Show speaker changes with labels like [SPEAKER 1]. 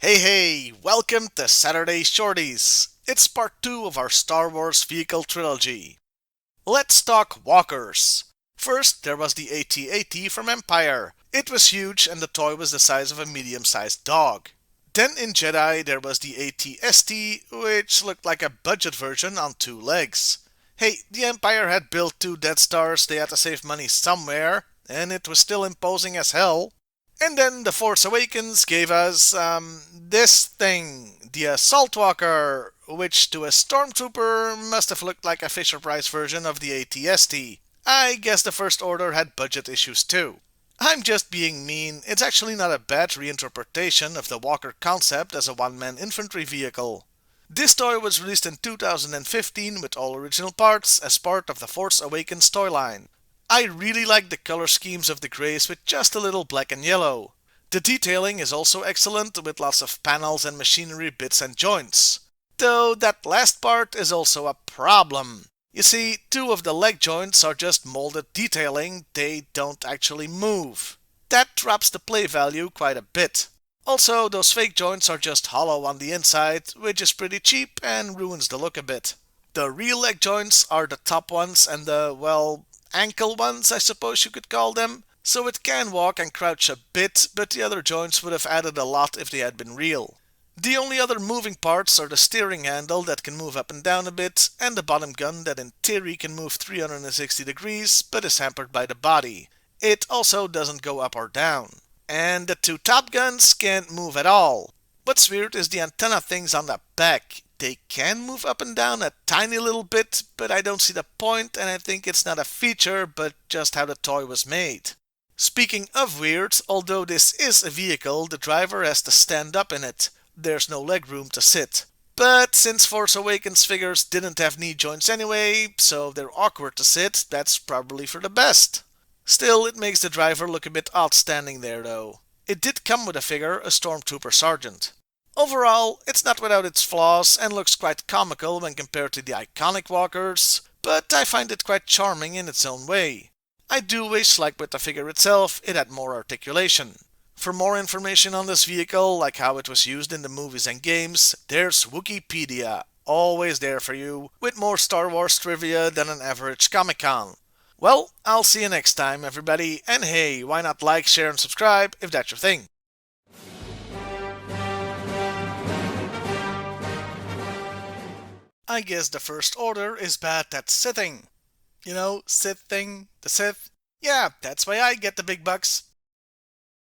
[SPEAKER 1] Hey, welcome to Saturday Shorties. It's part 2 of our Star Wars vehicle trilogy. Let's talk walkers. First, there was the AT-AT from Empire. It was huge and the toy was the size of a medium-sized dog. Then in Jedi, there was the AT-ST, which looked like a budget version on two legs. Hey, the Empire had built two Death Stars, they had to save money somewhere, and it was still imposing as hell. And then The Force Awakens gave us, this thing, the Assault Walker, which to a stormtrooper must have looked like a Fisher Price version of the AT-ST. I guess the First Order had budget issues too. I'm just being mean, it's actually not a bad reinterpretation of the Walker concept as a one-man infantry vehicle. This toy was released in 2015 with all original parts as part of the Force Awakens toy line. I really like the color schemes of the greys with just a little black and yellow. The detailing is also excellent with lots of panels and machinery bits and joints. Though that last part is also a problem. You see, two of the leg joints are just molded detailing, they don't actually move. That drops the play value quite a bit. Also, those fake joints are just hollow on the inside, which is pretty cheap and ruins the look a bit. The real leg joints are the top ones and the, well, ankle ones, I suppose you could call them. So it can walk and crouch a bit, but the other joints would have added a lot if they had been real. The only other moving parts are the steering handle that can move up and down a bit, and the bottom gun that in theory can move 360 degrees, but is hampered by the body. It also doesn't go up or down. And the two top guns can't move at all. What's weird is the antenna things on the back. They can move up and down a tiny little bit, but I don't see the point, and I think it's not a feature, but just how the toy was made. Speaking of weird, although this is a vehicle, the driver has to stand up in it. There's no leg room to sit. But since Force Awakens figures didn't have knee joints anyway, so they're awkward to sit, that's probably for the best. Still, it makes the driver look a bit odd standing there though. It did come with a figure, a Stormtrooper Sergeant. Overall, it's not without its flaws and looks quite comical when compared to the iconic walkers, but I find it quite charming in its own way. I do wish, like with the figure itself, it had more articulation. For more information on this vehicle, like how it was used in the movies and games, there's Wikipedia, always there for you, with more Star Wars trivia than an average Comic-Con. Well, I'll see you next time, everybody, and hey, why not like, share, and subscribe if that's your thing. I guess the First Order is bad at sitting. You know, Sith thing, the Sith. Yeah, that's why I get the big bucks.